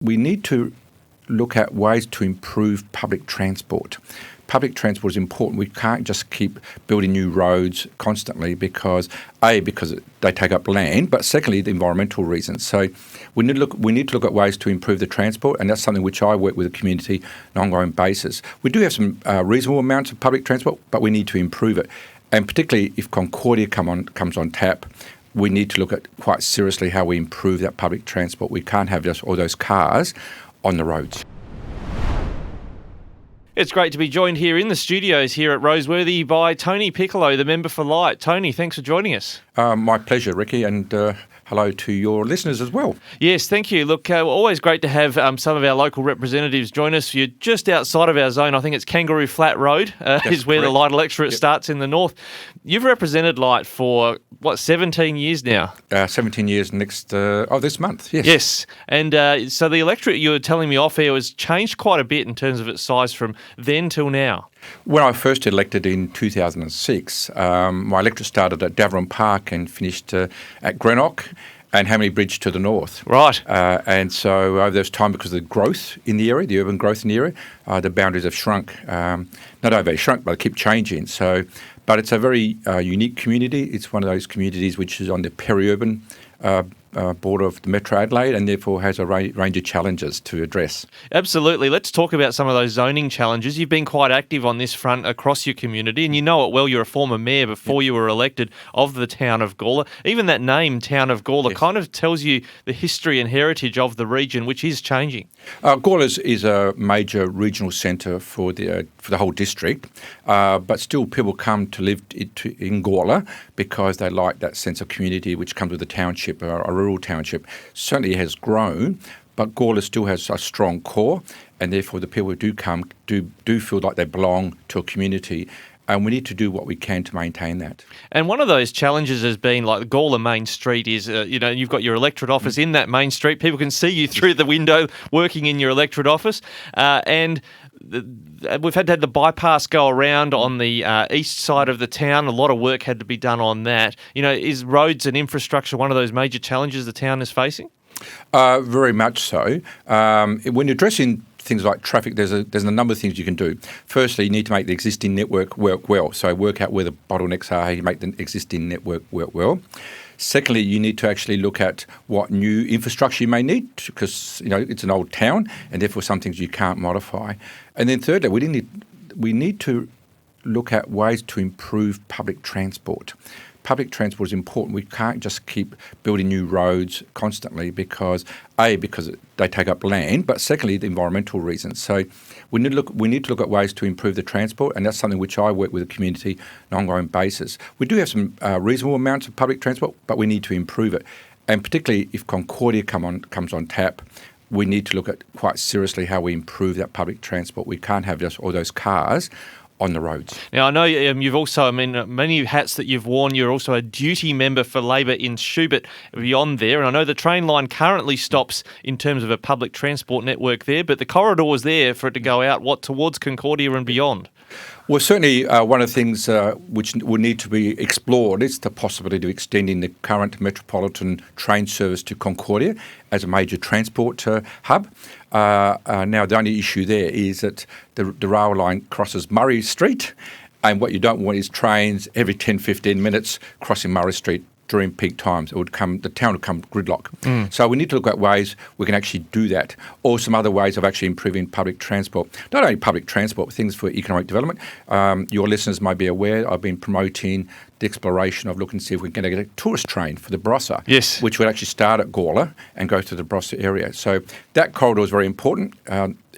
We need to look at ways to improve public transport. Public transport is important. We can't just keep building new roads constantly because they take up land, but secondly, the environmental reasons. So we need to look at ways to improve the transport, and that's something which I work with the community on an ongoing basis. We do have some reasonable amounts of public transport, but we need to improve it. And particularly if Concordia comes on tap, we need to look at quite seriously how we improve that public transport. We can't have just all those cars on the roads. It's great to be joined here in the studios here at Roseworthy by Tony Piccolo, the Member for Light. Tony, thanks for joining us. My pleasure, Rikki, and hello to your listeners as well. Yes, thank you. Look, always great to have some of our local representatives join us. You're just outside of our zone. I think it's Kangaroo Flat Road is where the Light Electorate starts in the north. You've represented Light for, 17 years now? 17 years this month, yes. Yes, and so the electorate, you were telling me off air, has changed quite a bit in terms of its size from then till now. When I first elected in 2006, my electorate started at Davern Park and finished at Greenock and Hamley Bridge to the north. Right. And so over this time, because of the growth in the area, the urban growth in the area, the boundaries have shrunk. Not only shrunk, but they keep changing. But it's a very unique community. It's one of those communities which is on the peri-urban border of the Metro Adelaide and therefore has a range of challenges to address. Absolutely. Let's talk about some of those zoning challenges. You've been quite active on this front across your community, and you know it well. You're a former mayor before you were elected of the town of Gawler. Even that name, Town of Gawler, kind of tells you the history and heritage of the region, which is changing. Gawler is a major regional centre for the whole district, but still people come to live in Gawler because they like that sense of community which comes with the township, a rural township. Certainly has grown, but Gawler still has a strong core, and therefore the people who do come do feel like they belong to a community. And we need to do what we can to maintain that. And one of those challenges has been like the Gawler Main Street is, you've got your electorate office in that main street. People can see you through the window working in your electorate office. And we've had to have the bypass go around on the east side of the town. A lot of work had to be done on that. Is roads and infrastructure one of those major challenges the town is facing? Very much so. When you're addressing things like traffic, there's a number of things you can do. Firstly, you need to make the existing network work well. So work out where the bottlenecks are, how you make the existing network work well. Secondly, you need to actually look at what new infrastructure you may need because it's an old town and therefore some things you can't modify. And then thirdly, we need to look at ways to improve public transport. Public transport is important. We can't just keep building new roads constantly because they take up land, but secondly, the environmental reasons. So we need to look at ways to improve the transport, and that's something which I work with the community on an ongoing basis. We do have some reasonable amounts of public transport, but we need to improve it. And particularly if Concordia comes on tap, we need to look at quite seriously how we improve that public transport. We can't have just all those cars on the roads. Now, I know you've also, many hats that you've worn. You're also a duty member for Labor in Schubert beyond there. And I know the train line currently stops in terms of a public transport network there, but the corridor is there for it to go out, towards Concordia and beyond? Well, certainly one of the things which will need to be explored is the possibility of extending the current metropolitan train service to Concordia as a major transport hub. Now, the only issue there is that the rail line crosses Murray Street, and what you don't want is trains every 10-15 minutes crossing Murray Street during peak times. The town would come gridlock. So we need to look at ways we can actually do that, or some other ways of actually improving public transport. Not only public transport, but things for economic development. Your listeners may be aware I've been promoting the exploration of looking to see if we can get a tourist train for the Barossa, which would actually start at Gawler and go to the Barossa area. So that corridor is very important.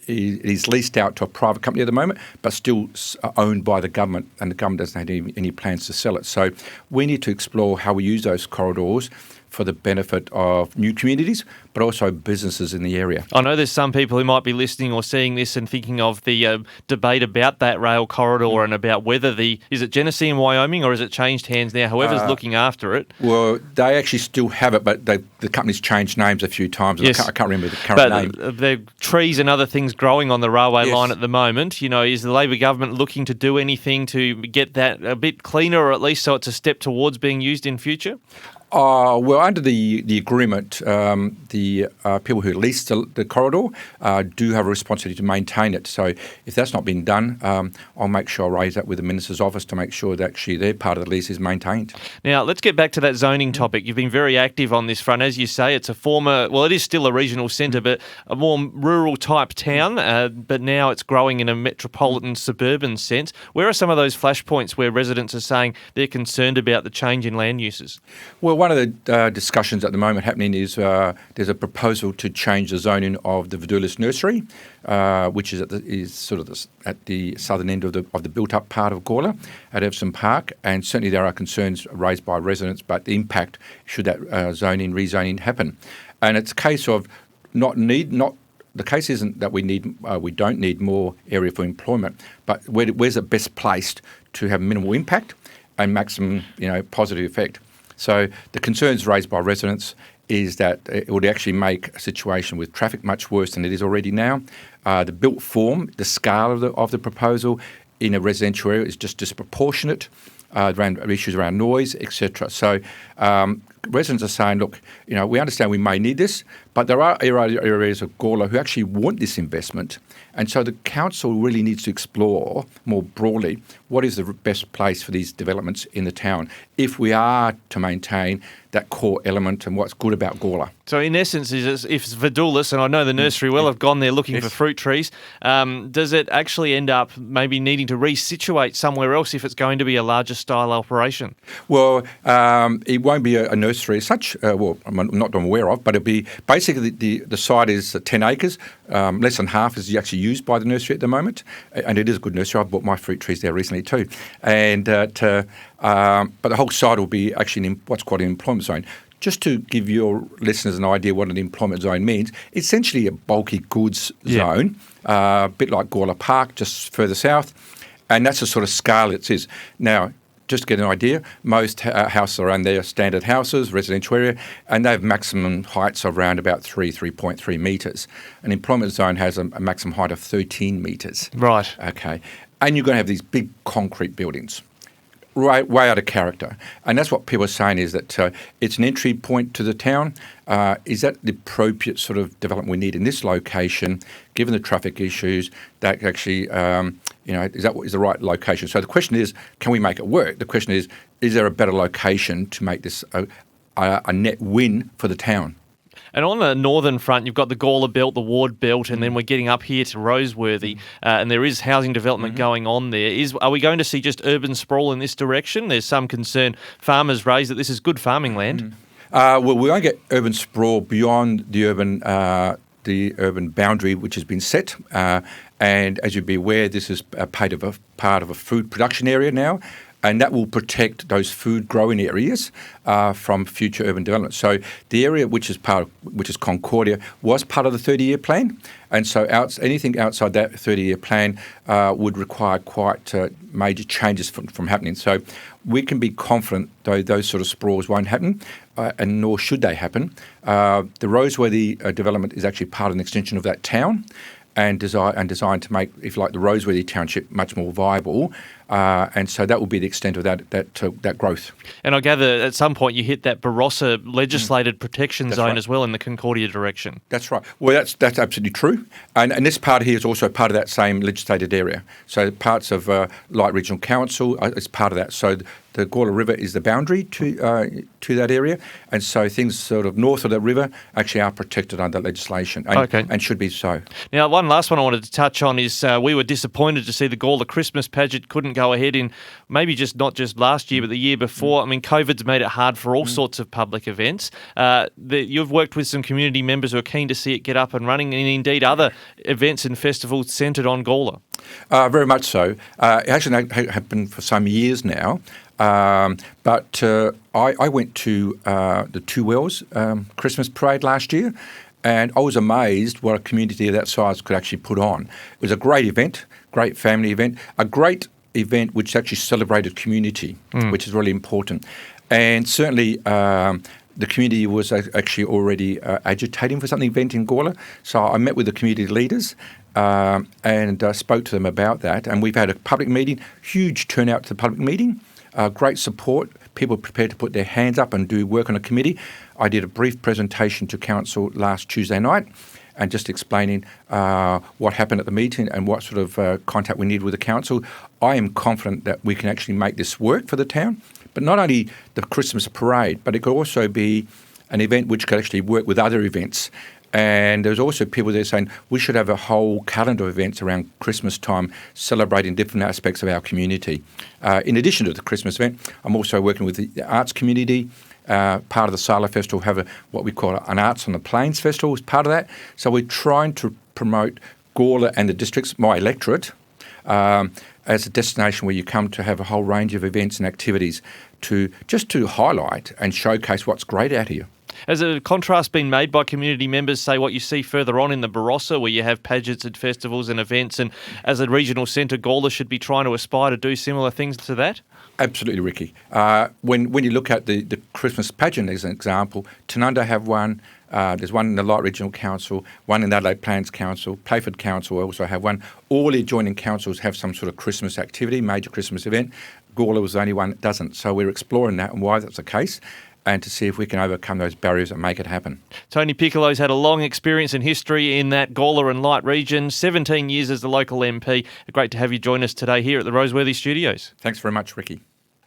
It is leased out to a private company at the moment, but still owned by the government, and the government doesn't have any plans to sell it. So we need to explore how we use those corridors for the benefit of new communities, but also businesses in the area. I know there's some people who might be listening or seeing this and thinking of the debate about that rail corridor and about whether is it Genesee in Wyoming or has it changed hands now? Whoever's looking after it. Well, they actually still have it, but the company's changed names a few times. Yes. I can't remember the current name. But there are trees and other things growing on the railway line at the moment. Is the Labor government looking to do anything to get that a bit cleaner, or at least so it's a step towards being used in future? Well, under the agreement, the people who lease the corridor do have a responsibility to maintain it. So if that's not been done, I'll make sure I raise that with the Minister's office to make sure that actually their part of the lease is maintained. Now, let's get back to that zoning topic. You've been very active on this front. As you say, it's it is still a regional centre, but a more rural type town, but now it's growing in a metropolitan suburban sense. Where are some of those flashpoints where residents are saying they're concerned about the change in land uses? Well, one of the discussions at the moment happening is there's a proposal to change the zoning of the Vidulis Nursery, which is at the southern end of the built-up part of Gawler at Everson Park, and certainly there are concerns raised by residents about the impact should that rezoning happen. And it's a case of the case isn't that we don't need more area for employment, but where's it best placed to have minimal impact and maximum positive effect. So the concerns raised by residents is that it would actually make a situation with traffic much worse than it is already now. The built form, the scale of the proposal in a residential area is just disproportionate around issues around noise, etc. So residents are saying, look, we understand we may need this, but there are areas of Gawler who actually want this investment. And so the council really needs to explore more broadly what is the best place for these developments in the town if we are to maintain that core element and what's good about Gawler. So in essence, if it's Vidulis, and I know the nursery well, I've gone there looking for fruit trees, does it actually end up maybe needing to resituate somewhere else if it's going to be a larger style operation? Well, it won't be a nursery as such, I'm not aware of, but it'll be basically the site is 10 acres, less than half is actually used by the nursery at the moment, and it is a good nursery. I've bought my fruit trees there recently too. And but the whole site will be actually in what's called an employment zone. Just to give your listeners an idea what an employment zone means, it's essentially a bulky goods zone, a bit like Gawler Park, just further south, and that's the sort of scale it is. Now, just to get an idea, most houses around there are standard houses, residential area, and they have maximum heights of around about 3.3 metres. An employment zone has a maximum height of 13 metres. Right. Okay. And you're going to have these big concrete buildings. Way out of character. And that's what people are saying is that it's an entry point to the town. Is that the appropriate sort of development we need in this location, given the traffic issues, that actually, is the right location? So the question is, can we make it work? The question is there a better location to make this a net win for the town? And on the northern front, you've got the Gawler Belt, the Ward Belt, and then we're getting up here to Roseworthy, and there is housing development going on there. Are we going to see just urban sprawl in this direction? There's some concern farmers raise that this is good farming land. Well, we won't get urban sprawl beyond the urban boundary which has been set. And as you'd be aware, this is part of a food production area now. And that will protect those food growing areas from future urban development. So the area which is Concordia was part of the 30-year plan, and so anything outside that 30-year plan would require quite major changes from happening. So we can be confident though those sort of sprawls won't happen, and nor should they happen. The Roseworthy development is actually part of an extension of that town, and designed to make, if you like, the Roseworthy township much more viable. And so that will be the extent of that growth. And I gather at some point you hit that Barossa legislated protection zone as well in the Concordia direction. That's right. Well, that's absolutely true. And this part here is also part of that same legislated area. So parts of Light Regional Council is part of that. So the Gawler River is the boundary to that area, and so things sort of north of the river actually are protected under legislation, and should be so. Now, one last one I wanted to touch on is we were disappointed to see the Gawler Christmas pageant couldn't go ahead in maybe not just last year, but the year before. I mean, COVID's made it hard for all sorts of public events. You've worked with some community members who are keen to see it get up and running, and indeed other events and festivals centred on Gawler. Very much so. It actually happened for some years now. But I went to the Two Wells Christmas parade last year, and I was amazed what a community of that size could actually put on. It was a great event, great family event, a great event which actually celebrated community, which is really important. And certainly the community was actually already agitating for something event in Gawler. So I met with the community leaders and spoke to them about that. And we've had a public meeting, huge turnout to the public meeting. Great support. people prepared to put their hands up and do work on a committee. I did a brief presentation to Council last Tuesday night and just explaining what happened at the meeting and what sort of contact we need with the Council. I am confident that we can actually make this work for the town, but not only the Christmas parade, but it could also be an event which could actually work with other events. And there's also people there saying we should have a whole calendar of events around Christmas time celebrating different aspects of our community. In addition to the Christmas event, I'm also working with the arts community. Part of the Sala Festival have what we call an Arts on the Plains Festival as part of that. So we're trying to promote Gawler and the districts, my electorate, as a destination where you come to have a whole range of events and activities to highlight and showcase what's great out here. Has a contrast been made by community members, say, what you see further on in the Barossa, where you have pageants and festivals and events, and as a regional centre, Gawler should be trying to aspire to do similar things to that? Absolutely, Rikki. When you look at the Christmas pageant as an example, Tanunda have one. There's one in the Light Regional Council, one in the Adelaide Plains Council, Playford Council also have one. All the adjoining councils have some sort of Christmas activity, major Christmas event. Gawler was the only one that doesn't. So we're exploring that and why that's the case, and to see if we can overcome those barriers and make it happen. Tony Piccolo's had a long experience and history in that Gawler and Light region, 17 years as the local MP. Great to have you join us today here at the Roseworthy Studios. Thanks very much, Rikki.